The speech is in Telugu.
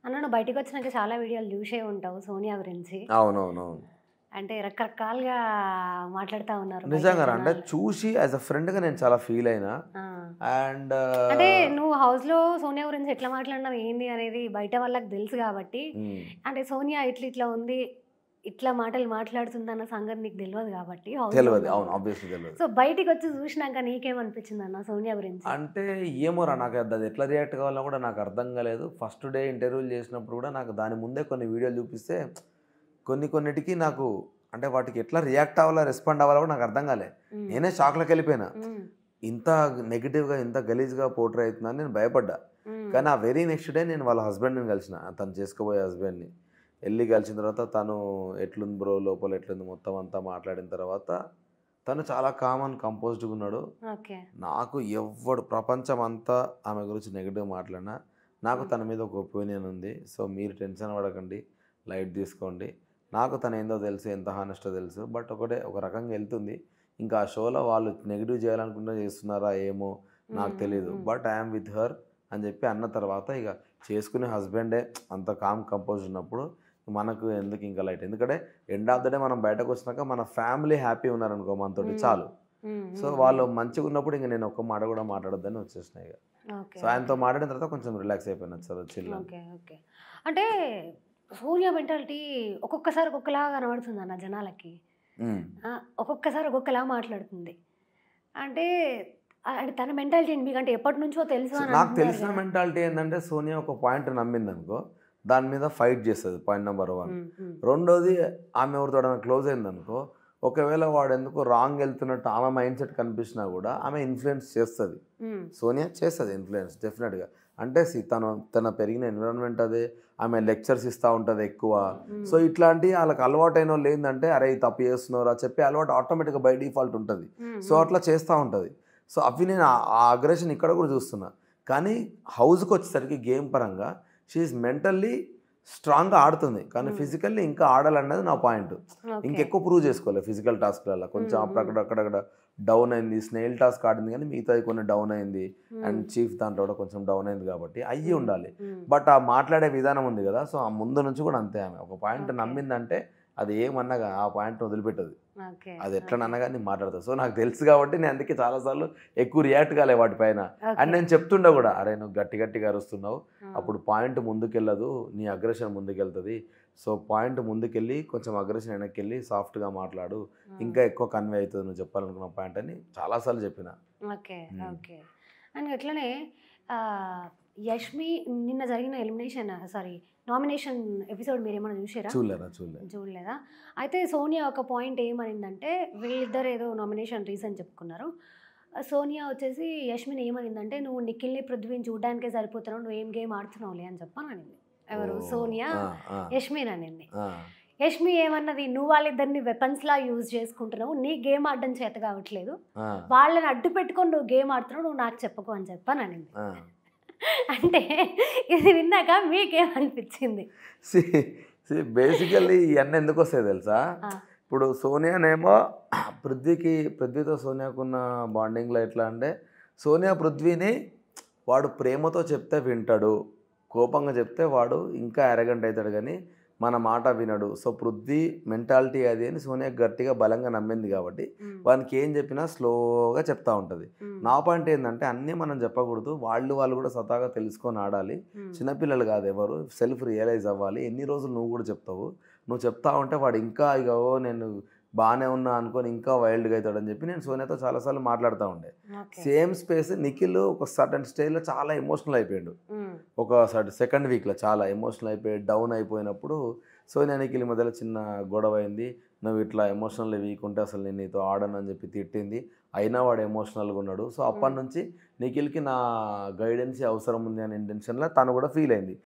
అన్న నువ్వు బయటికొచ్చినాక చాలా వీడియోలు జూషే ఉంటావు సోనియా గురించి. అవునవునవును. అంటే రకరకాలుగా మాట్లాడుతా ఉన్నారు బయట నిజంగానే. అంటే జనాలు. చూసి యాస్ ఎ ఫ్రెండ్‌గా నేను చాలా ఫీల్ అయినా. ఆ! అండ్ అంటే నువ్వు హౌస్‌లో సోనియా గురించి ఎట్లా మాట్లాడినావు ఏంది అనేది బయట వాళ్ళకి తెలుసు గాబట్టి, హ్మ్. అంటే సోనియా ఇట్లా ఉంది, ఇట్లా మాటలు మాట్లాడుతుందన్న సంగతి నీకు తెలవదు గాబట్టి హౌస్‌లో తెలవదు. అవును. ఉన్నప్పుడు. ఆబ్వియస్‌లీ తెలవదు. సో, బయటికొచ్చి జూషినాక నీకేమనిపించిందన్న సోనియా గురించి? అంటే ఏమోరా నాకు అది ఎట్లా రియాక్ట్ కావాలో కూడా నాకు అర్థం కాలేదు. ఫస్ట్ డే ఇంటర్వ్యూలు చేసినప్పుడు కూడా నాకు దాని ముందే కొన్ని వీడియోలు చూపిస్తే కొన్నిటికి నాకు అంటే వాటికి ఎట్లా రియాక్ట్ అవ్వాలో, రెస్పాండ్ అవ్వాలో కూడా నాకు అర్థం కాలే. హ్మ్. నేనే షాక్‌లోకెళ్ళిపోయినా. హ్మ్. ఇంత నెగెటివ్‌గా, ఇంత గలీజ్‌గా పోర్ట్రే అవుతుందని నేను భయపడ్డా. హ్మ్. కానీ ఆ వెరీ నెక్స్ట్ డే నేను వాళ్ళ హస్బెండ్‌ని కలిసిన. తను చేసుకోబోయే హస్బెండ్‌ని. ఎళ్లి కలిసిన తర్వాత తను ఎట్లుంది బ్రో లోపల ఎట్లుంది మొత్తం అంతా మాట్లాడిన తర్వాత తను చాలా కామ్ అండ్ కంపోజ్డ్‌గా ఉన్నాడు. ఓకే. నాకు ఎవ్వడు ప్రపంచం అంతా ఆమె గురించి నెగెటివ్ మాట్లాడినా, నాకు హ్మ్. తన మీద ఒక ఒపీనియన్ ఉంది. సో, మీరు టెన్షన్ పడకండి. లైట్ తీసుకోండి. నాకు తనేందో తెలుసు. ఎంత హానెస్టో తెలుసు. బట్ ఒక రకంగా ఎళ్తుంది. ఇంకా ఆ షోలో వాళ్ళు నెగెటివ్ చేయాలనుకుంటే చేస్తున్నారా ఏమో హ్మ్. నాకు హ్మ్. తెలీదు. హ్మ్. But I am with her అని చెప్పి అన్న తర్వాత ఇక చేసుకునే హస్బెండే అంత కామ్ కంపోజ్ ఉన్నప్పుడు మనకు ఎందుకు ఇంకా లైట్. ఎందుకంటే ఎండ్ ఆఫ్ ద డే మనం బయటకొచ్చినాక మన ఫ్యామిలీ హ్యాపీ ఉన్నారనుకో మనతోటి హ్మ్. చాలు. హ్మ్. సో, హ్మ్. వాళ్ళు హ్మ్. మంచిగున్నప్పుడు ఇంక నేను ఒక్క మాట కూడా మాట్లాడొద్దని వచ్చేసినా ఇగ. ఓకే. సో, ఆయనతో ఓకే. మాట్లాడిన తర్వాత కొంచెం రిలాక్స్ అయిపోయినా. సరే చిల్ అని. ఓకే. ఓకే. అంటే సూర్య మెంటాలిటీ ఒక్కొక్కసారి ఒక్కొక్కలాగా కనబడుతుందన్న జనాలకి. హ్మ్. ఆ! ఒక్కొక్కసారి ఒక్కొక్కలా మాట్లాడుతుంది. అంటే అంటే తన మెంటాలిటీ ఏంటి మీకంటే ఎప్పటినుంచో తెలుసు సో, అని నాకు అంటున్నారు తెలిసిన గదా! మెంటాలిటీ ఏందంటే సోనియా ఒక పాయింట్ నమ్మిందనుకో, దాని మీద ఫైట్ చేస్తది పాయింట్ నంబర్ 1. హ్మ్. హ్మ్. రెండోది ఆమె ఎవరితోడైనా క్లోజ్ అయిందనుకో, ఒకవేళ వాడెందుకో రాంగ్ ఎళ్తున్నట్టు ఆమె మైండ్ సెట్ కనిపించినా గూడా ఆమె ఇన్‌ఫ్లుయెన్స్ చేస్తది. హ్మ్. సోనియా చేస్తది ఇన్‌ఫ్లుయెన్స్ డెఫినెట్‌గా. అంటే తన పెరిగిన ఎన్విరాన్మెంట్ అదే. ఆమె లెక్చర్స్ ఇస్తా ఉంటది ఎక్కువ. సో, హ్మ్. ఇట్లాంటియి ఆళ్ళకి అలవాటైనోళ్ళేందంటే, అరే! ఇది తప్పు చేస్తున్నావురా చెప్పే అలవాటు ఆటోమేటిక్‌గా బై డిఫాల్ట్ ఉంటది. హ్మ్. సో, హ్మ్. అట్లా చేస్తా ఉంటది. సో, అవి నేను ఆ అగ్రెషన్ ఇక్కడ కూడా చూస్తున్నా. కానీ హౌస్‌కొచ్చేసరికి గేమ్ పరంగా షీ ఈజ్ మెంటల్లీ స్ట్రాంగ్‌గా ఆడుతుంది. కానీ హ్మ్. ఫిజికల్లీ ఇంకా ఆడాలన్నది నా పాయింట్. ఓకే. ఇంకెక్కువ ప్రూవ్ చేసుకోవాలి ఫిజికల్ టాస్క్‌లల్ల. కొంచెం హ్మ్. హ్మ్. అక్కడక్కడ డౌన్ అయింది. స్నేల్ టాస్క్ ఆడింది కానీ మిగతావి కొన్ని డౌన్ అయింది. హ్మ్. అండ్ చీఫ్ దాంట్లో కూడా కొంచెం డౌన్ అయింది కాబట్టి అయ్యి హ్మ్. ఉండాలి. హ్మ్. బట్ ఆ మాట్లాడే విధానం ఉంది కదా! సో, ఆ ముందు నుంచి కూడా అంతే ఆమె. ఒక పాయింట్ ఓకే. నమ్మిందంటే అది ఏమన్నా ఆ పాయింట్‌ని వదిలిపెట్టదు. ఓకే. అది ఓకే. ఎట్లనన్నా గాని మాట్లాడతది. సో, నాకు తెలుసు కాబట్టి నేను అందుకే చాలా సార్లు ఎక్కువ రియాక్ట్ కాలే వాటిపైన. And okay. నేను చెప్తుండే గూడా, "అరేయ్! నువ్వు గట్టిగా అరుస్తున్నావు. ఆ! అప్పుడు పాయింట్ ముందుకెళ్ళదు. నీ అగ్రెషన్ ముందుకెళ్తది. సో, పాయింట్ ముందుకెళ్ళి కొంచెం అగ్రెషన్ వెనక్కెళ్ళి సాఫ్ట్‌గా మాట్లాడు. హ్మ్. ఇంకా ఎక్కువ కన్వే అయితది నువ్వు చెప్పాలనుకున్న పాయింట్" అని చాలా సార్లు చెప్పిన. ఓకే. హ్మ్. ఓకే. అండ్ అట్లనే ఆహ్, 'యష్మి' నిన్న జరిగిన నామినేషన్ ఎపిసోడ్ మీరేమన్నా జూషిర్రా? చూడలే. చూడలేదా? అయితే సోనియా ఒక పాయింట్ ఏమనిందంటే వీళ్ళిద్దరు ఏదో నామినేషన్ రీజన్ చెప్పుకున్నారు. సోనియా వచ్చేసి యష్మిని ఏమనిందంటే, "నువ్వు నిఖిల్‌ని, పృథ్వీని చూడ్డానికే సరిపోతున్నావు. నువ్వేం గేమ్ ఆడుతున్నావులే" అని చెప్పననింది. ఎవరు? ఓహ్! సోనియా ఆ! ఆ! యష్మిననింది. ఆ! యష్మి ఏమన్నది, "నువ్వు వాళ్ళిద్దరిని వెపన్స్‌లా యూజ్ చేసుకుంటున్నావు. నీకు గేమ్ ఆడడం చేత కావట్లేదు. ఆ! వాళ్ళని అడ్డు పెట్టుకొని నువ్వు గేమ్ ఆడుతున్నావు. నువ్వు నాకు చెప్పకు" అని చెప్పననింది. ఆ! అంటే ఇది విన్నాక మీకేమనిపించింది? సీ బేసికల్లీ ఇయన్నీ ఎందుకొస్తాయో తెలుసా? ఆ! ఇప్పుడు సోనియానేమో పృథ్వీతో సోనియాకున్న బాండింగ్‌లో ఎట్లా అంటే, సోనియా పృథ్వీని వాడు ప్రేమతో చెప్తే వింటాడు. కోపంగా చెప్తే వాడు ఇంకా యారగెంట్ అయితాడు గానీ, మన మాట వినడు. సో, పృథ్వీ మెంటాలిటీ అది అని సోనియా గట్టిగా బలంగా నమ్మింది కాబట్టి, హ్మ్. వానికి ఏం చెప్పినా స్లోగా చెప్తా ఉంటది. హ్మ్. నా పాయింట్ ఏందంటే, అన్నీ మనం చెప్పకూడదు. వాళ్ళు కూడా స్వతహాగా తెలుసుకొని ఆడాలి. హ్మ్. చిన్నపిల్లలు కాదు ఎవరు. సెల్ఫ్ రియలైజ్ అవ్వాలి. ఎన్ని రోజులు నువ్వు కూడా చెప్తావు. నువ్వు చెప్తా ఉంటే వాడు ఇంకా ఇగ నేను బానే ఉన్నా అనుకోని ఇంకా వైల్డ్‌గా అయితాడని చెప్పి నేను సోనియాతో చాలా సార్లు మాట్లాడుతా ఉండే. ఓకే. సేమ్ స్పేస్ నిఖిల్ ఒక సర్టెన్ స్టేజ్‌లో చాలా ఎమోషనల్ అయిపోయిండు. హ్మ్. ఒక సెకండ్ వీక్‌లో చాలా ఎమోషనల్ అయిపోయి డౌన్ అయిపోయినప్పుడు సోనియా, నిఖిల్ మధ్యలో చిన్న గొడవ అయింది. "నువ్వు ఇట్లా ఎమోషనల్ వీక్ ఉంటే అసలు నేను నీతో ఆడను" అని చెప్పి తిట్టింది. అయినా వాడు ఎమోషనల్‌గా ఉన్నాడు. సో, హ్మ్. అప్పటినుంచి నిఖిల్‌కి నా గైడెన్సే అవసరం ఉంది అనే ఇంటెన్షన్‌లో తను కూడా ఫీల్ అయింది.